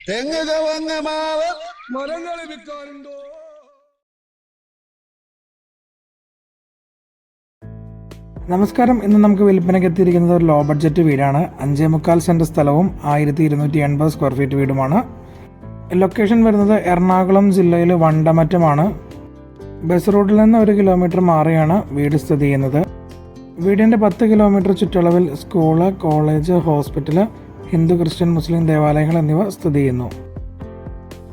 തെങ്ങ് ചവങ്ങ മാവ് മരങ്ങൾ വിൽക്കാനുണ്ടോ? നമസ്കാരം. ഇന്ന് നമുക്ക് വിൽപ്പനയ്ക്ക് എത്തിയിരിക്കുന്നത് ഒരു ലോ ബഡ്ജറ്റ് വീടാണ്. 5.25 സെന്റ് സ്ഥലവും 1280 സ്ക്വയർ ഫീറ്റ് വീടുമാണ്. ലൊക്കേഷൻ വരുന്നത് എറണാകുളം ജില്ലയിൽ വണ്ടമറ്റമാണ്. ബസ് റൂട്ടിൽ നിന്ന് 1 കിലോമീറ്റർ മാറിയാണ് വീട് സ്ഥിതി ചെയ്യുന്നത്. വീടിൻ്റെ 10 കിലോമീറ്റർ ചുറ്റളവിൽ school, college, hospital, Hindu, Christian, Muslim ദേവാലയങ്ങൾ എന്നിവ സ്ഥിതി ചെയ്യുന്നു.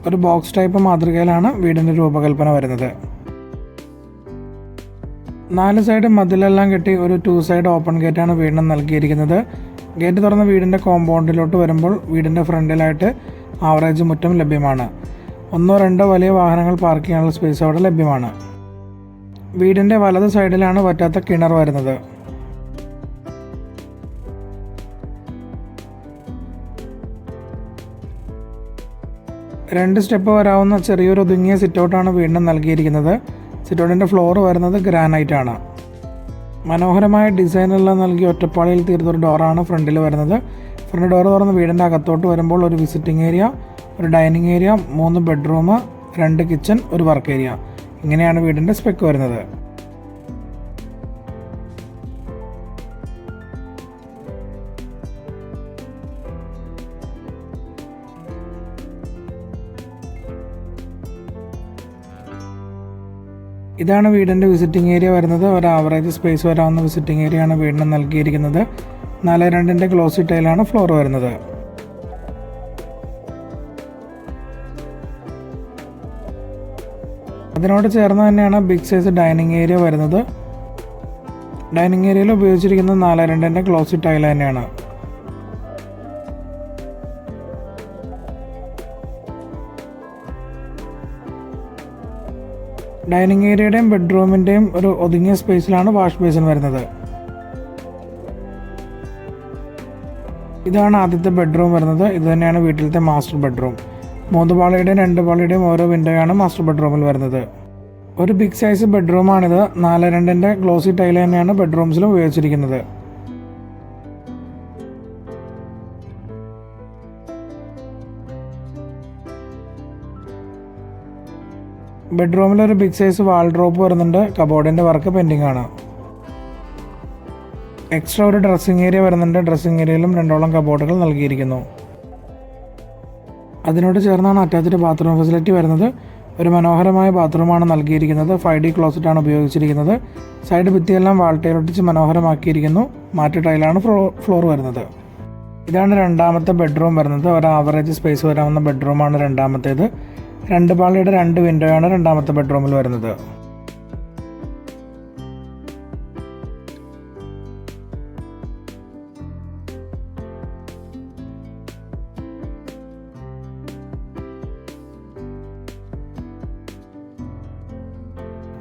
ഒരു ബോക്സ് ടൈപ്പ് മാതൃകയിലാണ് വീടിൻ്റെ രൂപകൽപ്പന വരുന്നത്. 4 സൈഡ് മതിലെല്ലാം കെട്ടി ഒരു 2 സൈഡ് ഓപ്പൺ ഗേറ്റാണ് വീടിന് നൽകിയിരിക്കുന്നത്. ഗേറ്റ് തുറന്ന് വീടിൻ്റെ കോമ്പൗണ്ടിലോട്ട് വരുമ്പോൾ വീടിൻ്റെ ഫ്രണ്ടിലായിട്ട് ആവറേജ് മുറ്റം ലഭ്യമാണ്. 1-2 വലിയ വാഹനങ്ങൾ പാർക്ക് ചെയ്യാനുള്ള സ്പേസ് അവിടെ ലഭ്യമാണ്. വീടിൻ്റെ വലത് സൈഡിലാണ് വറ്റാത്ത കിണർ വരുന്നത്. രണ്ട് സ്റ്റെപ്പ് വരാവുന്ന ചെറിയൊരു ഒതുങ്ങിയ സിറ്റൗട്ടാണ് വീടിന് നൽകിയിരിക്കുന്നത്. സിറ്റൗട്ടിൻ്റെ ഫ്ലോർ വരുന്നത് ഗ്രാനൈറ്റ് ആണ്. മനോഹരമായ ഡിസൈനെല്ലാം നൽകി ഒറ്റപ്പാളിയിൽ തീർന്നൊരു ഡോറാണ് ഫ്രണ്ടിൽ വരുന്നത്. ഫ്രണ്ട് ഡോർ തുറന്ന് വീടിൻ്റെ അകത്തോട്ട് വരുമ്പോൾ ഒരു വിസിറ്റിംഗ് ഏരിയ, ഒരു ഡൈനിങ് ഏരിയ, 3 ബെഡ്റൂം, 2 കിച്ചൺ, ഒരു വർക്ക് ഏരിയ. ഇങ്ങനെയാണ് വീടിൻ്റെ സ്പെക്ക് വരുന്നത്. ഇതാണ് വീടിൻ്റെ വിസിറ്റിംഗ് ഏരിയ വരുന്നത്. ഒരു ആവറേജ് സ്പേസ് വരാവുന്ന വിസിറ്റിംഗ് ഏരിയ ആണ് വീടിന് നൽകിയിരിക്കുന്നത്. 4.2 ഗ്ലോസി ടൈലാണ് ഫ്ലോർ വരുന്നത്. അതിനോട് ചേർന്ന് തന്നെയാണ് ബിഗ് സൈസ് ഡൈനിങ് ഏരിയ വരുന്നത്. ഡൈനിങ് ഏരിയയിൽ ഉപയോഗിച്ചിരിക്കുന്നത് 4.2 ഗ്ലോസി ടൈൽ തന്നെയാണ്. ഡൈനിങ് ഏരിയയുടെയും ബെഡ്റൂമിൻ്റെയും ഒരു ഒതുങ്ങിയ സ്പേസിലാണ് വാഷ് ബേസിൻ വരുന്നത്. ഇതാണ് ആദ്യത്തെ ബെഡ്റൂം വരുന്നത്. ഇത് തന്നെയാണ് വീട്ടിലത്തെ മാസ്റ്റർ ബെഡ്റൂം. 3 പാളിയുടെയും 2 പാളിയുടെയും ഓരോ വിൻഡോയാണ് മാസ്റ്റർ ബെഡ്റൂമിൽ വരുന്നത്. ഒരു ബിഗ് സൈസ് ബെഡ്റൂമാണിത്. 4.2 ഗ്ലോസി ടൈൽ തന്നെയാണ് ബെഡ്റൂംസിലും ഉപയോഗിച്ചിരിക്കുന്നത്. ബെഡ്റൂമിൽ ഒരു ബിഗ് സൈസ് വാൾഡ്രോപ്പ് വരുന്നുണ്ട്. കബോർഡിൻ്റെ വർക്ക് പെൻഡിങ് ആണ്. എക്സ്ട്രാ ഒരു ഡ്രസ്സിംഗ് ഏരിയ വരുന്നുണ്ട്. ഡ്രസ്സിംഗ് ഏരിയയിലും 2ഓളം കബോർഡുകൾ നൽകിയിരിക്കുന്നു. അതിനോട് ചേർന്നാണ് അറ്റാച്ച്ഡ് ബാത്റൂം ഫെസിലിറ്റി വരുന്നത്. ഒരു മനോഹരമായ ബാത്റൂമാണ് നൽകിയിരിക്കുന്നത്. 5D ക്ലോസറ്റാണ് ഉപയോഗിച്ചിരിക്കുന്നത്. സൈഡ് ഭിത്തിയെല്ലാം വാൾട്ടയിൽ ഒട്ടിച്ച് മനോഹരമാക്കിയിരിക്കുന്നു. മാറ്റ് ടൈലാണ് ഫ്ലോർ വരുന്നത്. ഇതാണ് രണ്ടാമത്തെ ബെഡ്റൂം വരുന്നത്. ഒരു ആവറേജ് സ്പേസ് വരാവുന്ന ബെഡ്റൂമാണ് രണ്ടാമത്തേത്. 2 പാളിയുടെ 2 വിൻഡോയാണ് രണ്ടാമത്തെ ബെഡ്റൂമിൽ വരുന്നത്.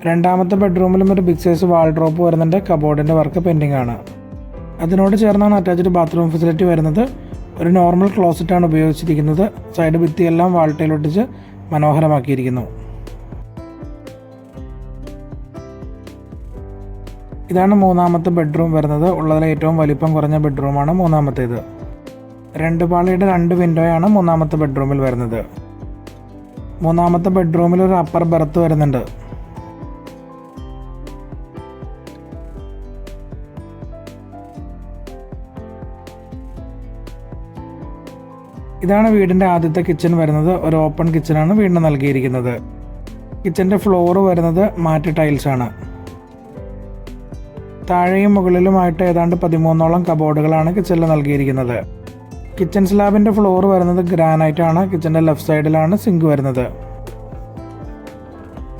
രണ്ടാമത്തെ ബെഡ്റൂമിലും ഒരു ബിഗ് സൈസ് വാൾഡ്രോപ്പ് വരുന്നുണ്ട്. കബോർഡിൻ്റെ വർക്ക് പെൻഡിങ് ആണ്. അതിനോട് ചേർന്നാണ് അറ്റാച്ച്ഡ് ബാത്റൂം ഫെസിലിറ്റി വരുന്നത്. ഒരു നോർമൽ ക്ലോസറ്റാണ് ഉപയോഗിച്ചിരിക്കുന്നത്. സൈഡ് ഭിത്തിയെല്ലാം വാൾട്ടയിൽ ഒട്ടിച്ച് മനോഹരമാക്കിയിരിക്കുന്നു. ഇതാണ് മൂന്നാമത്തെ ബെഡ്റൂം വരുന്നത്. ഉള്ളതിലെ ഏറ്റവും വലിപ്പം കുറഞ്ഞ ബെഡ്റൂമാണ് മൂന്നാമത്തേത്. 2 പാളിയുടെ 2 വിൻഡോയാണ് മൂന്നാമത്തെ ബെഡ്റൂമിൽ വരുന്നത്. മൂന്നാമത്തെ ബെഡ്റൂമിൽ ഒരു അപ്പർ ബെർത്ത് വരുന്നുണ്ട്. ഇതാണ് വീടിൻ്റെ ആദ്യത്തെ കിച്ചൺ വരുന്നത്. ഒരു ഓപ്പൺ കിച്ചണാണ് വീടിന് നൽകിയിരിക്കുന്നത്. കിച്ചൻ്റെ ഫ്ലോർ വരുന്നത് മാറ്റ് ടൈൽസ് ആണ്. താഴെയും മുകളിലുമായിട്ട് ഏതാണ്ട് 13ഓളം കബോർഡുകളാണ് കിച്ചണിൽ നൽകിയിരിക്കുന്നത്. കിച്ചൺ സ്ലാബിൻ്റെ ഫ്ലോർ വരുന്നത് ഗ്രാനൈറ്റ് ആണ്. കിച്ചൻ്റെ ലെഫ്റ്റ് സൈഡിലാണ് സിങ്ക് വരുന്നത്.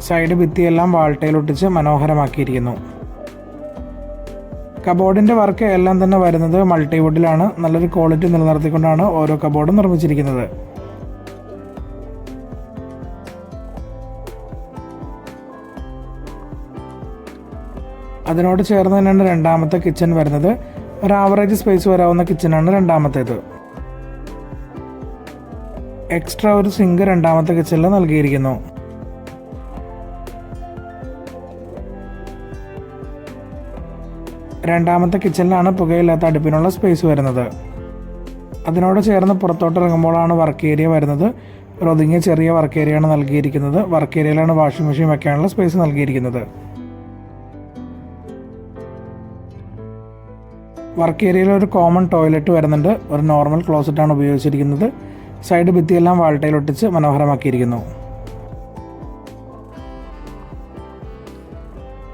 സൈഡ് ഭിത്തിയെല്ലാം വാൾട്ടയിൽ ഒട്ടിച്ച് മനോഹരമാക്കിയിരിക്കുന്നു. കബോർഡിൻ്റെ വർക്ക് എല്ലാം തന്നെ വരുന്നത് മൾട്ടിവുഡിലാണ്. നല്ലൊരു ക്വാളിറ്റി നിലനിർത്തിക്കൊണ്ടാണ് ഓരോ കബോർഡും നിർമ്മിച്ചിരിക്കുന്നത്. അതിനോട് ചേർന്ന് തന്നെയാണ് രണ്ടാമത്തെ കിച്ചൺ വരുന്നത്. ഒരു ആവറേജ് സ്പേസ് വരാവുന്ന കിച്ചണാണ് രണ്ടാമത്തേത്. എക്സ്ട്രാ ഒരു സിങ്ക് രണ്ടാമത്തെ കിച്ചണിൽ നൽകിയിരിക്കുന്നു. രണ്ടാമത്തെ കിച്ചണിലാണ് പുകയില്ലാത്ത അടുപ്പിനുള്ള സ്പേസ് വരുന്നത്. അതിനോട് ചേർന്ന് പുറത്തോട്ട് ഇറങ്ങുമ്പോഴാണ് വർക്ക് ഏരിയ വരുന്നത്. ഒരു ഒതുങ്ങിയ ചെറിയ വർക്ക് ഏരിയയാണ് നൽകിയിരിക്കുന്നത്. വർക്ക് ഏരിയയിലാണ് വാഷിംഗ് മെഷീൻ വെക്കാനുള്ള സ്പേസ് നൽകിയിരിക്കുന്നത്. വർക്ക് ഏരിയയിൽ ഒരു കോമൺ ടോയ്ലറ്റ് വരുന്നുണ്ട്. ഒരു നോർമൽ ക്ലോസറ്റാണ് ഉപയോഗിച്ചിരിക്കുന്നത്. സൈഡ് ഭിത്തിയെല്ലാം വാൾട്ടയിൽ ഒട്ടിച്ച് മനോഹരമാക്കിയിരിക്കുന്നു.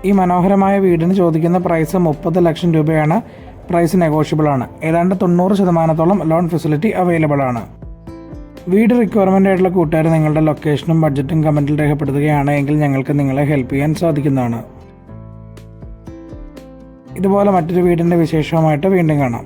ഈ മനോഹരമായ വീടിന് ചോദിക്കുന്ന പ്രൈസ് 30 ലക്ഷം രൂപയാണ്. പ്രൈസ് നെഗോഷ്യബിൾ ആണ്. ഏതാണ്ട് 90% ലോൺ ഫെസിലിറ്റി അവൈലബിൾ ആണ്. വീട് റിക്വയർമെൻ്റ് ആയിട്ടുള്ള കൂട്ടുകാർ നിങ്ങളുടെ ലൊക്കേഷനും ബഡ്ജറ്റും കമൻറ്റിൽ രേഖപ്പെടുത്തുകയാണ് എങ്കിൽ ഞങ്ങൾക്ക് നിങ്ങളെ ഹെൽപ്പ് ചെയ്യാൻ സാധിക്കുന്നതാണ്. ഇതുപോലെ മറ്റൊരു വീടിൻ്റെ വിശേഷവുമായിട്ട് വീണ്ടും കാണാം.